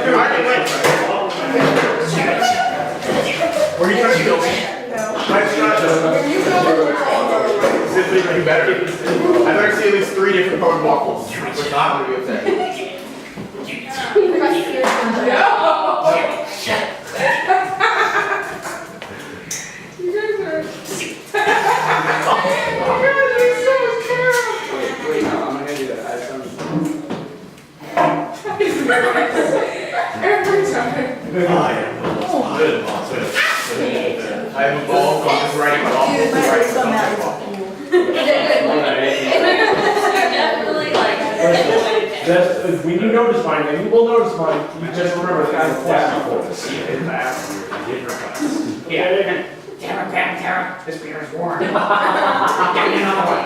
Were you trying to kill me? No. Simply you better. I'd better see at least 3 different colored waffles. We're not going to be upset. You guys are so terrible. Wait, no, I'm gonna hand you that. Every time. I am good, boss. I have a ball, so I'm just writing my waffle. Definitely like. When you notice mine, and you will notice mine, you just remember the kind of class before. Yeah. Tara, this beer is warm. Get me another one.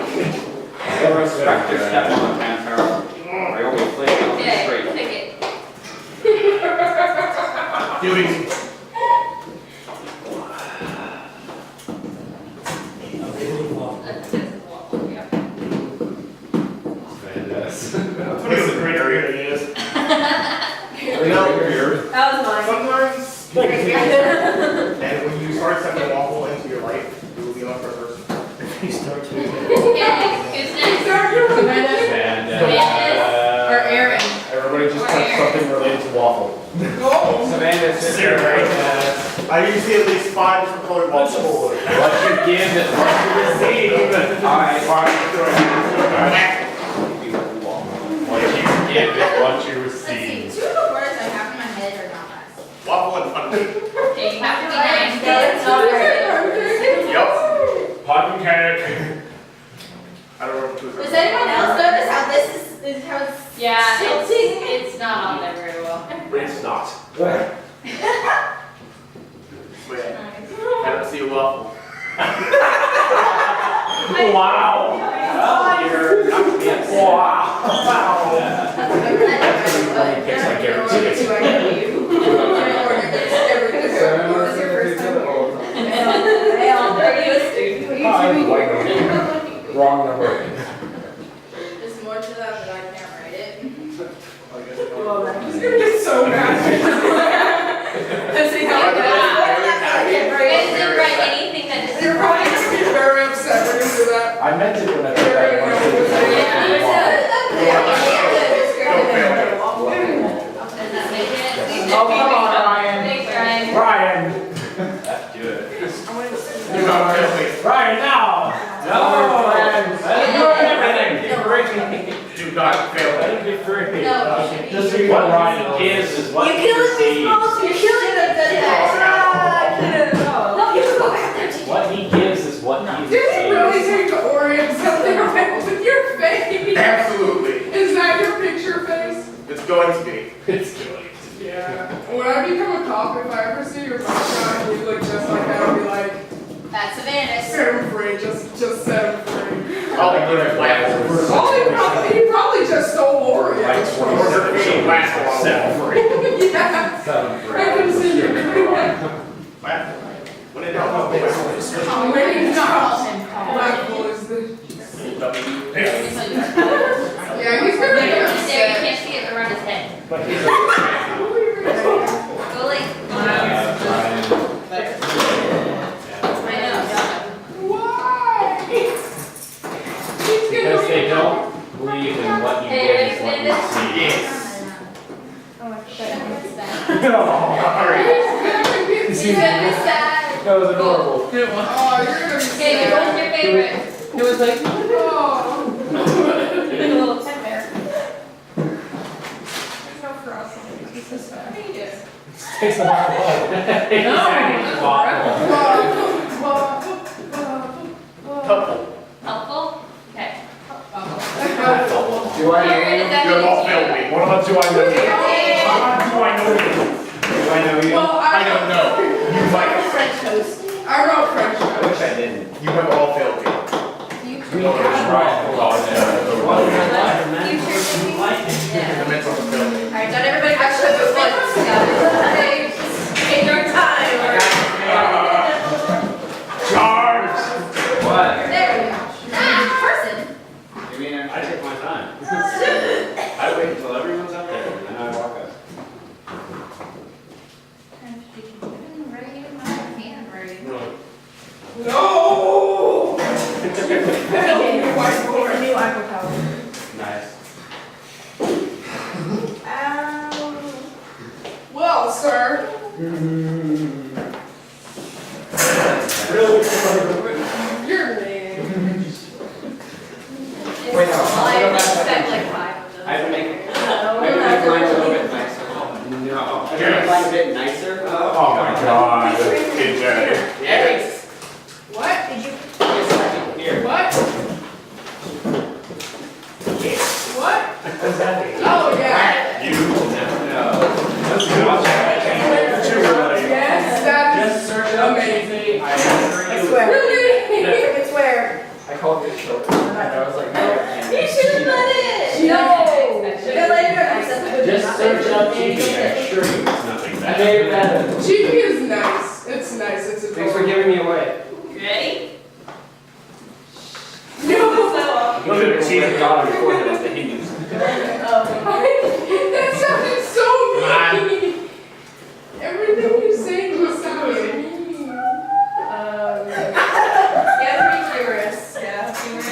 Respect your step on the pan, Tara. I always play it straight. Take it. Doing. What a great area it is. You know, That was mine. sometimes, and when you start setting a waffle into your life, you will be on first person. You start to. Okay, who's next? Or Aaron? Everybody just touch something related to waffle. Savannah, sister. I usually see at least 5 different colored waffles. What you give is what you receive. Alright, What you give is what you Let's see, receive. 2 of the words I have in my head are not us. Waffle and fun cake. Okay, you have to be nice. That's not right. Yup. Pumpkin cake. I don't know what to do. Does anyone else notice how this is how it's tilting? It's not on there very well. It's not. Wait, I don't see a waffle. Wow. well, you're not gonna be upset. Wow. It's like Wrong number. There's more to that, but I can't write it. He's gonna get so mad. Let's see how it goes. I can't write anything that isn't You're probably gonna be very upset when you do that. I meant it when I said Does that make it? Oh, come on, Ryan. Thanks, Ryan. Ryan. That's good. You're not really. Ryan, now. No, Ryan. You're everything. Do not fail. Let it be free. No. Just so you know, Ryan gives is what You he killing me, receives. Smalls. You're killing me. No, you can go back there. What he gives is what he Did you really receives. take the orient something with your face? Absolutely. Is that your picture face? It's going to be. It's good. Yeah. When I become a cop, if I ever see your mugshot and you look just like that, I'll be like, That's Savannah. set him free, just set him free. I'll be good at waffles. Oh, he probably just stole Oreo. Like 20 or 30 waffles. Yeah. I can see you doing that. When it comes Maybe not. Waffle is the. Yeah, he's gonna be There, you upset. can't see it around his head. Go like, I know. Why? He's Because gonna they don't believe in what you Hey, give ready is for what you this? receive. Yes. No. He's gonna be sad. That was adorable. Oh, you're gonna be Okay, sad. what's your favorite? It was like, oh. A little teddy bear. There's no cross on it. It's just sad. Takes a lot of love. Helpful. Helpful? Okay. Do I know Aaron, you? is that You have all what failed me. What about do I know you? How about do I know you? Do I know you? Well, I don't know. You might. French toast. I wrote French. I wish I didn't. You have all failed me. We have Ryan. You The mental failed me. Alright, not everybody got shut up once. Take your time. Charge! What? There we go. Person. You mean I take my time? I wait until everyone's up there and then I walk up. fault, sir. Really? You're mean. Wait, no. Well, I expect like 5 of those. I have to make No, mine a little bit nicer. No. I have to make mine a bit nicer. Oh my god. Good job. Yes. What? Did you? Here. What? What? What's that mean? Oh, yeah. You will never know. That's good. Yes, that Just is search up amazing. I answer you. Really? It's where? I called it short. And I was like, no. You should have done it. No. Good later. Just search up TV. I assure you it's nothing bad. I made it better. GB is nice. It's nice. It's Thanks for adorable. giving me away. You ready? No. Look at the cheese and dollar recorded as the Hindus. That sounded so mean. Everything you saying was sounding mean. Yeah, pretty humorous. Yeah, humorous.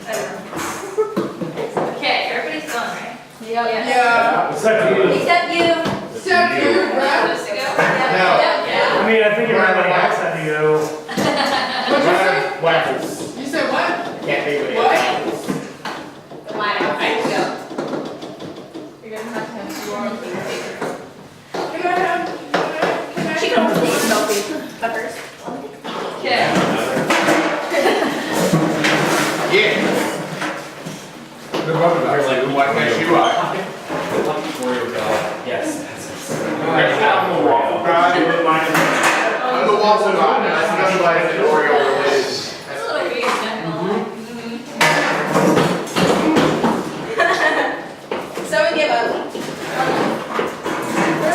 I don't know. Okay, everybody's gone, right? Yeah. Except you. Except you. Except you, right? Supposed to go? No. Yeah. I mean, I think you're right, like, except you. What'd you say? Waffles. You said what? Can't think of it. What? Wow. Alright, go. You're gonna have to have two more things. Can I have? Can I? She can only take selfie first. Okay. Yeah. You're like, why can't you? Yes. I'm the waffle guy, and I specialize in Oreo related. That's a little weird, not So we give up. I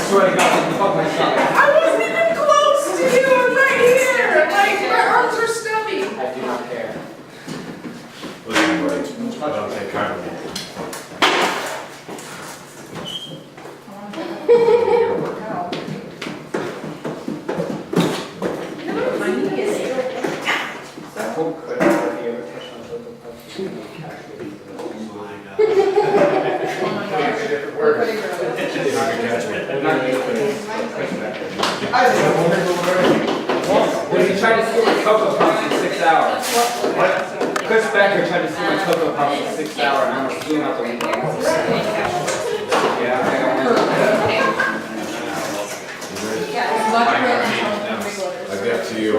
swear to God, you fucked my stomach. I wasn't even close to you. I'm right here. Like my arms are stubby. I do not care. My knee is I hope could ever be able to touch my little puppy. Different word. When you try to steal my Cocoa Puffs in 6 hours. What? Chris Becker tried to steal my Cocoa Puffs in 6 hours and I was stealing out the window. Yeah, I got one. I've got to you.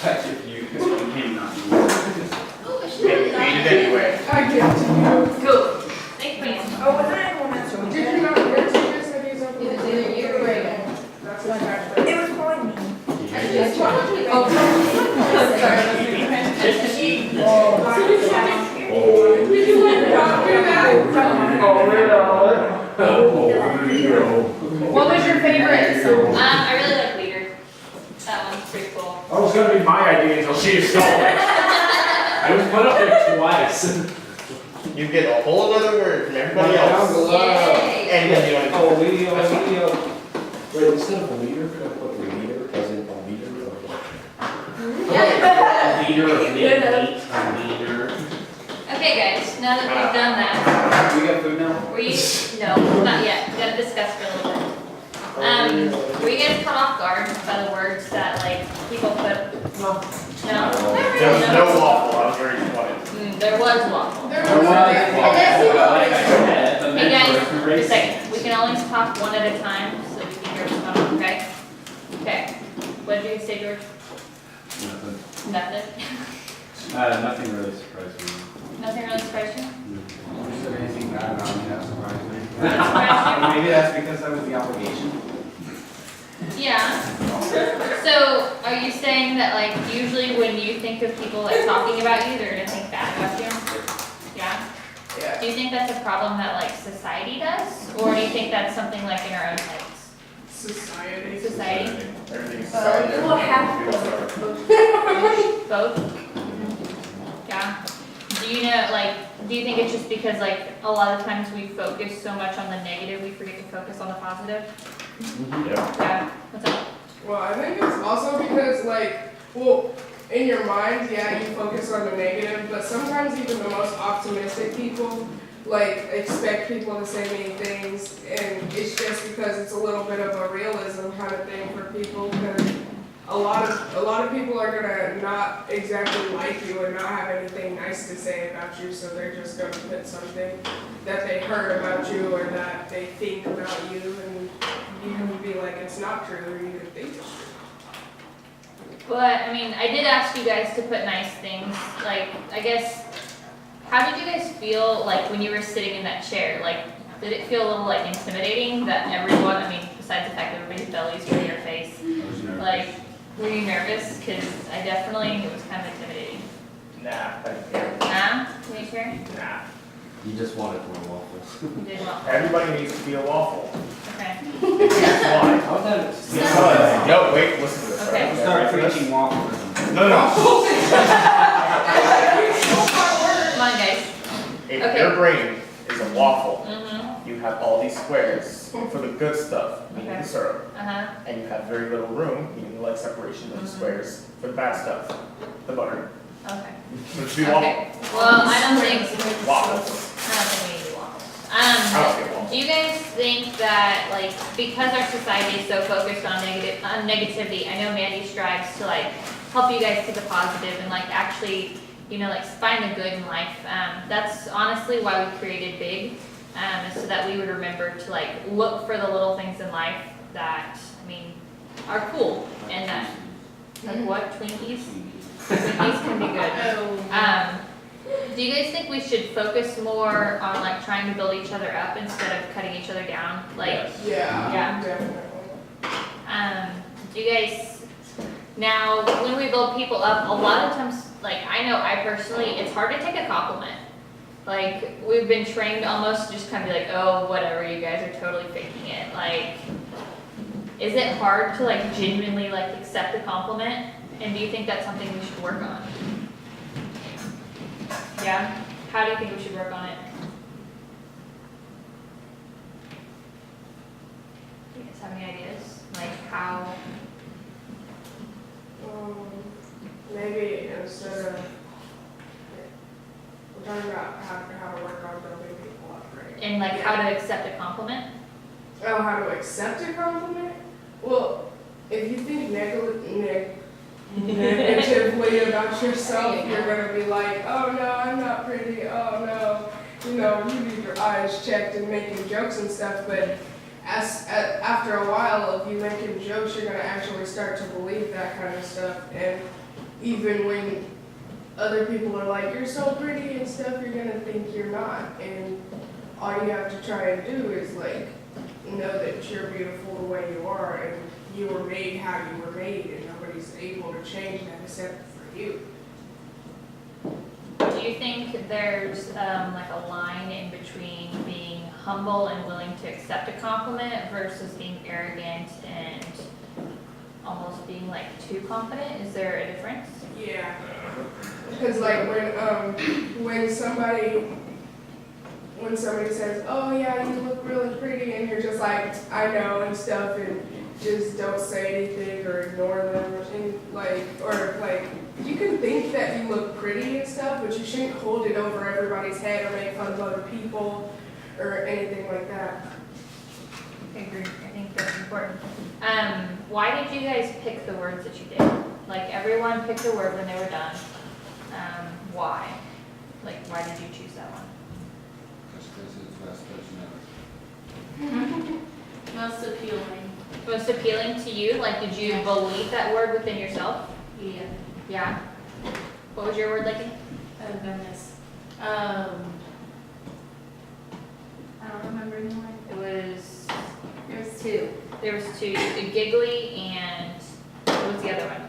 Touch if you, because you cannot. Ate it anyway. I give to you. Cool. Thank you. Oh, what I want to did you not hear to this that he's up with you? That's exactly. It was calling me. Did you let God do that? What was your favorite song? I really like Leader. That one's pretty cool. That was gonna be my idea until she stole it. I was put up there twice. You get a whole other word from everybody else. Yay! And then you don't. Oh, video. Wait, instead of a leader, could I put leader as in a leader? Yeah. Leader of leader. Okay, guys, now that we've done that, We got food now? were you, no, not yet, we gotta discuss for a little bit. Were you guys caught off guard by the words that, like, people put? No. No? There was no waffle. I was very disappointed. There was waffle. There There was was a Hey guys, a second, we can only talk one at a time, so we can hear what's going on, okay? Okay, what did you say, George? Nothing. Nothing? Nothing really surprised me. Nothing really surprised you? Is there anything bad about me that surprised me? That surprised Maybe that's because that was the obligation. you? Yeah. So, are you saying that, like, usually when you think of people, like, talking about you, they're gonna think bad about you? Yeah? Yeah. Do you think that's a problem that, like, society does? Or do you think that's something, like, in our own heads? Society. Society? Everything's Well, half Both? Yeah. Do you know, like, do you think it's just because, like, a lot of times we focus so much on the negative, we forget to focus on the positive? Yeah. Yeah. What's up? Well, I think it's also because, like, well, in your mind, yeah, you focus on the negative, but sometimes even the most optimistic people like expect people to say many things, and it's just because it's a little bit of a realism kind of thing for people. Because a lot of people are gonna not exactly like you and not have anything nice to say about you, so they're just gonna put something that they heard about you or that they think about you, and you can be like it's not true, or you can think it's true. But, I mean, I did ask you guys to put nice things, like, I guess, how did you guys feel, like, when you were sitting in that chair? Like, did it feel a little, like, intimidating that everyone, I mean, besides the fact that everybody's bellies were in your face, like, were you nervous? Because I definitely, it was kind of intimidating. Nah, thank you. Nah? You didn't care? Nah. You just wanted more waffles. You did well. Everybody needs to be a waffle. Okay. And here's why. How about that? Because, no, wait, listen to this. Okay. right? Start Ready for this? preaching waffles. No, no. Come on, guys. If Okay. your brain is a waffle, Mm-hmm. you have all these squares for the good stuff, meaning Okay. the syrup, Uh-huh. and you have very little room, meaning the leg separation of the squares, for the bad stuff, the butter. Okay. So just be waffle. Okay. Well, I don't think, Waffles. I don't think we need waffles. I don't get waffles. Do you guys think that, like, because our society is so focused on negativity, I know Mandy strives to, like, help you guys see the positive and, like, actually, you know, like, find the good in life. That's honestly why we created Big, is so that we would remember to, like, look for the little things in life that, I mean, are cool and that, like, what, Twinkies? Twinkies can be good. Do you guys think we should focus more on like trying to build each other up instead of cutting each other down? Like, Yeah, Yeah. definitely. do you guys, now when we build people up, a lot of times, like I know I personally, it's hard to take a compliment. Like we've been trained almost to just kind of be like, oh, whatever, you guys are totally faking it. Like, is it hard to like genuinely like accept a compliment? And do you think that's something we should work on? Yeah? How do you think we should work on it? Do you guys have any ideas? Like how? Maybe instead of, we're talking about how to work on building people up, right? And like how to accept a compliment? Oh, how to accept a compliment? Well, if you think negatively about yourself, you're gonna be like, oh no, I'm not pretty, oh no, you know, you need your eyes checked and making jokes and stuff, but after a while of you making jokes, you're gonna actually start to believe that kind of stuff, and even when other people are like, you're so pretty and stuff, you're gonna think you're not, and all you have to try and do is like, know that you're beautiful the way you are, and you were made how you were made, and nobody's able to change that except for you. Do you think there's like a line in between being humble and willing to accept a compliment versus being arrogant and almost being like too confident? Is there a difference? Yeah. Because like when somebody says, oh yeah, you look really pretty, and you're just like, I know and stuff, and just don't say anything or ignore them, and like, or like, you can think that you look pretty and stuff, but you shouldn't hold it over everybody's head or make fun of other people or anything like that. I agree. I think that's important. Why did you guys pick the words that you did? Like everyone picked a word when they were done. Why? Like why did you choose that one? Most appealing. Most appealing to you? Like did you believe that word within yourself? Yeah. Yeah. What was your word, Lakey? Oh goodness. I don't remember anymore. It was, There's two. there was two, the giggly and what was the other one?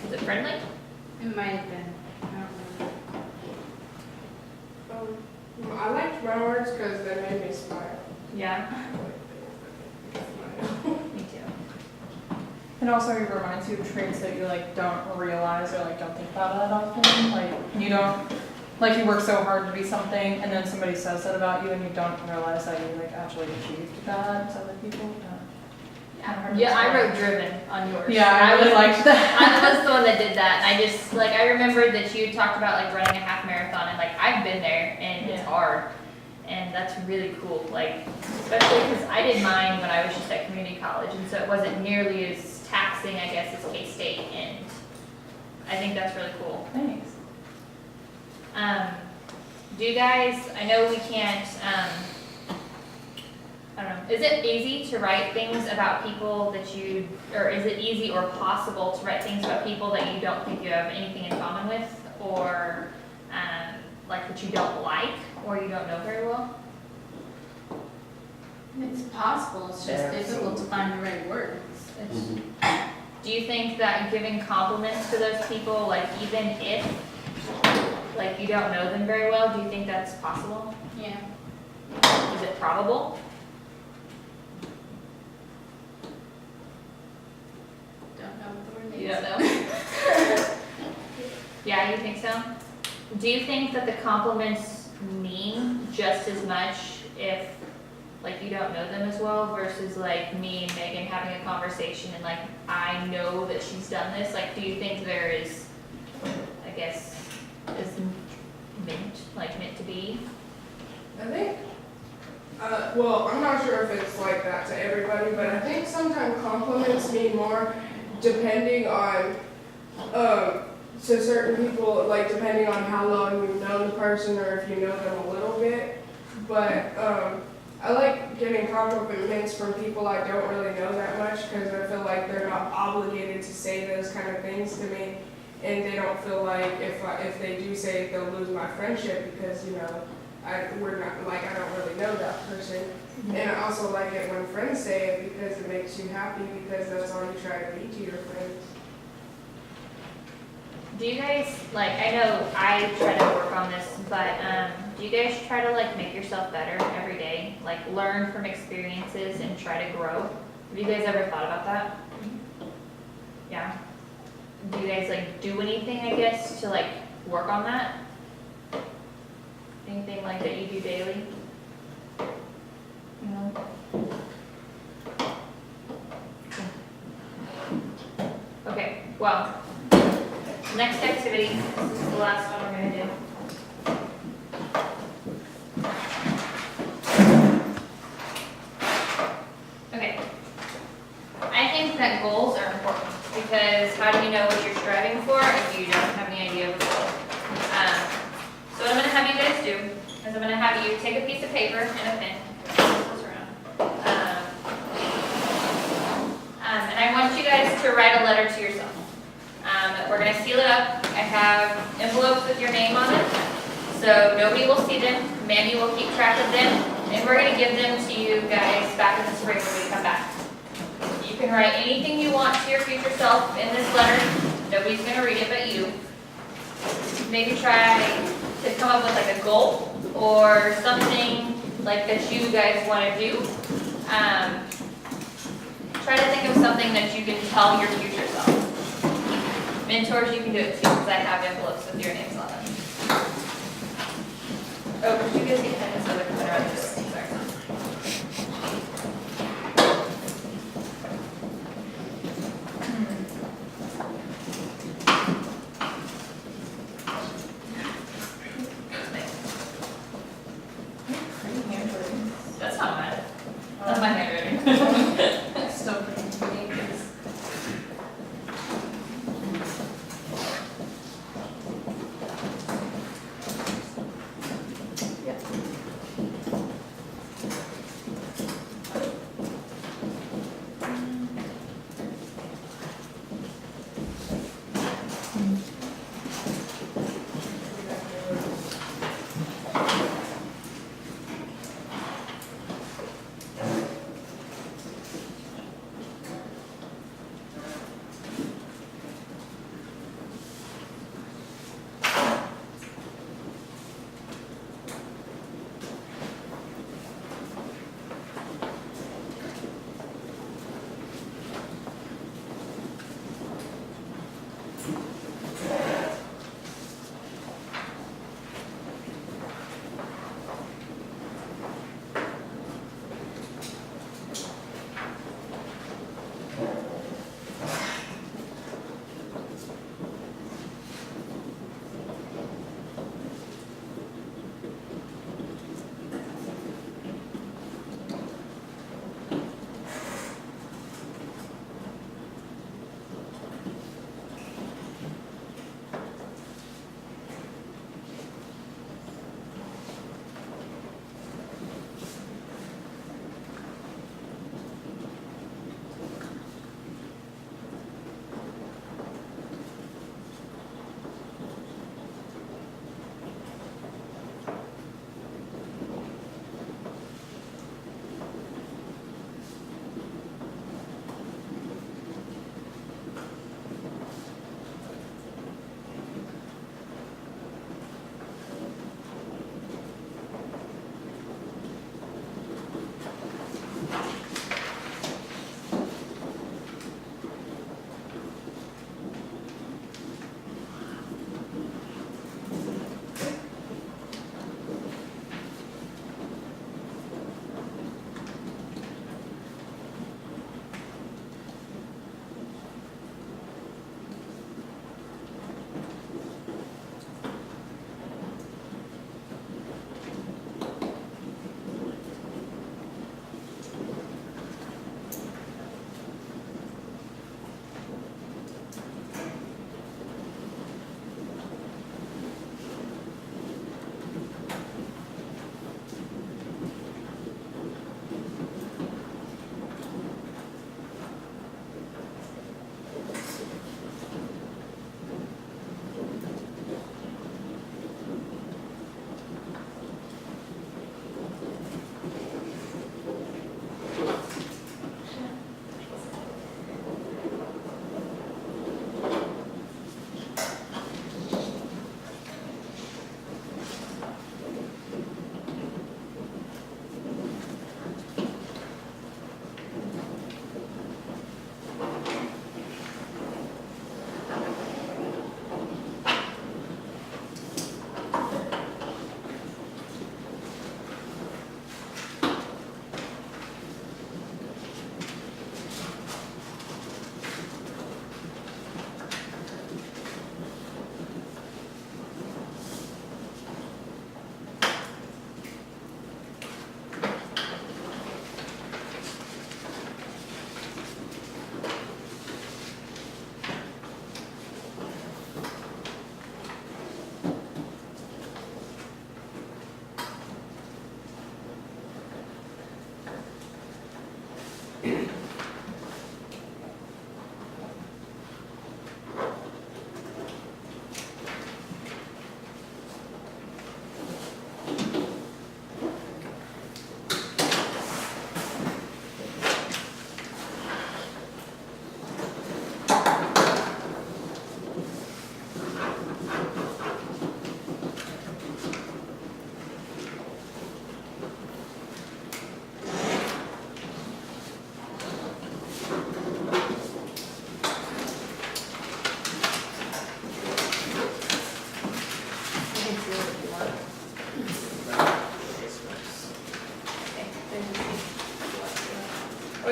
Was it friendly? It might have been. I don't remember. I liked my words because they made me smile. Yeah. Smile. Me too. And also it reminds you of traits that you like don't realize or like don't think about that often. Like you don't, like you work so hard to be something and then somebody says that about you and you don't realize that you like actually achieved that to other people. Yeah, I wrote driven on yours. Yeah, I really liked that. I was the one that did that, and I just, like, I remembered that you talked about, like, running a half marathon, and, like, I've been there, and it's Yeah. hard, and that's really cool, like, especially because I did mine when I was just at community college, and so it wasn't nearly as taxing, I guess, as K-State, and I think that's really cool. Thanks. Do you guys, I know we can't, I don't know, is it easy to write things about people that you, or is it easy or possible to write things about people that you don't think you have anything in common with, or like that you don't like, or you don't know very well? It's possible, it's just difficult to find the right words. Do you think that giving compliments to those people, like even if, like you don't know them very well, do you think that's possible? Yeah. Is it probable? Don't know what the word You is. don't know? Yeah, you think so? Do you think that the compliments mean just as much if, like, you don't know them as well versus like me and Megan having a conversation and like, I know that she's done this? Like, do you think there is, I guess, is meant to be? I think, well, I'm not sure if it's like that to everybody, but I think sometimes compliments mean more depending on, to certain people, like depending on how long you've known the person or if you know them a little bit. But I like getting compliments from people I don't really know that much because I feel like they're not obligated to say those kind of things to me. And they don't feel like if they do say it, they'll lose my friendship because, you know, we're not, like, I don't really know that person. And I also like it when friends say it because it makes you happy because that's all you try to be to your friends. Do you guys, like, I know I try to work on this, but do you guys try to like make yourself better every day? Like learn from experiences and try to grow? Have you guys ever thought about that? Yeah. Do you guys like do anything, I guess, to like work on that? Anything like that you do daily? No. Okay, well, next activity, this is the last one we're gonna do. Okay. I think that goals are important because how do you know what you're striving for if you don't have any idea of a goal? So what I'm gonna have you guys do is I'm gonna have you take a piece of paper and a pen. Pass this around. And I want you guys to write a letter to yourself. We're gonna seal it up. I have envelopes with your name on it, so nobody will see them. Mandy will keep track of them, and we're gonna give them to you guys back in the spring when we come back. You can write anything you want to your future self in this letter. Nobody's gonna read it but you. Maybe try to come up with like a goal or something like that you guys wanna do. Try to think of something that you can tell your future self. Mentors, you can do it too, because I have envelopes with your names on them. Oh, could you guys get pens so we can put around this? Sorry. That's not bad. That's my handwriting. It's still pretty neat.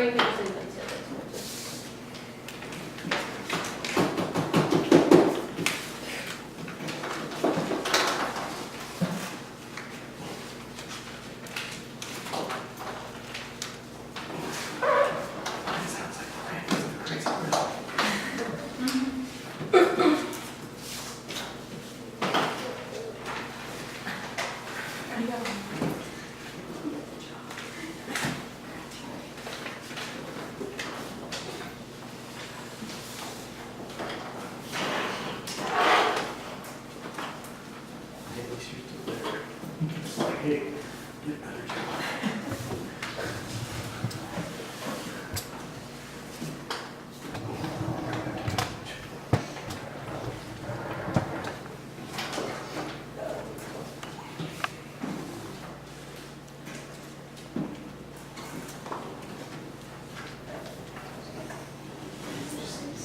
Or you can just leave it to this.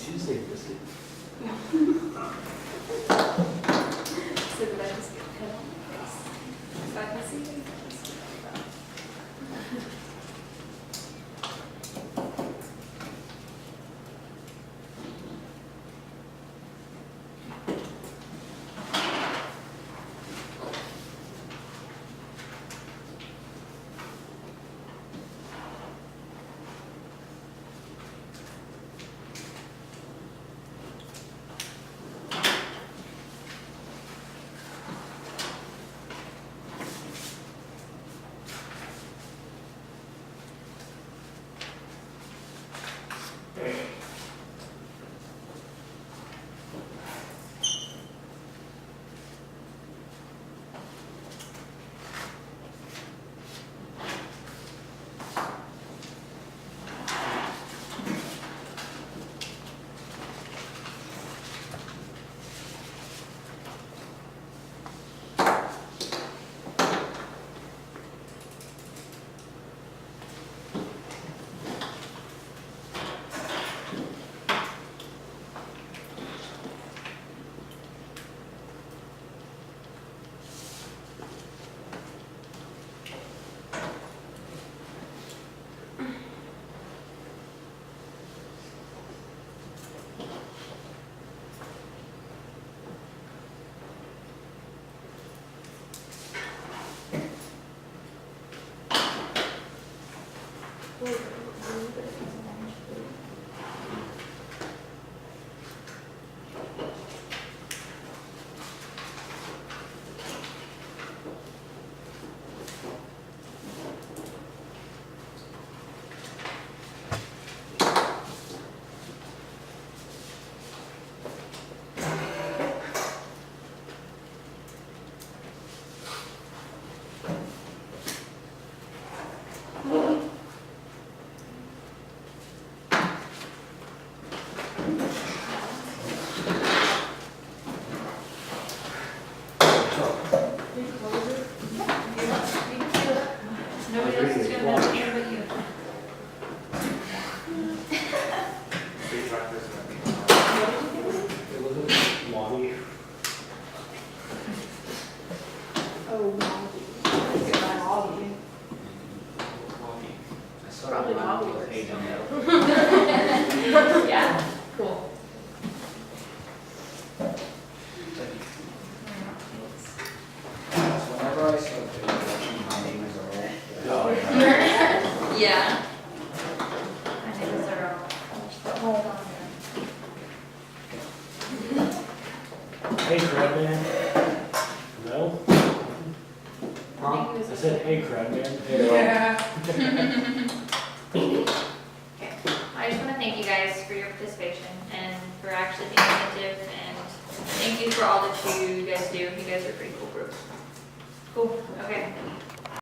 Tuesday, biscuit. So did I just get cut on my face? So I can see it. Nobody else is gonna know here but you. Street tractors and It wasn't Lonnie. I saw it on the page on that. Yeah, cool. Whenever I saw it, my name is Earl. Oh, yeah. Yeah. My name is Earl. Hey, crab man. No? Huh? I said, hey, crab man. Hey, Yeah. Okay. I just want to thank you guys for your participation and for actually being attentive, and thank you for all that you guys do. You guys are a pretty cool group. Cool. Okay.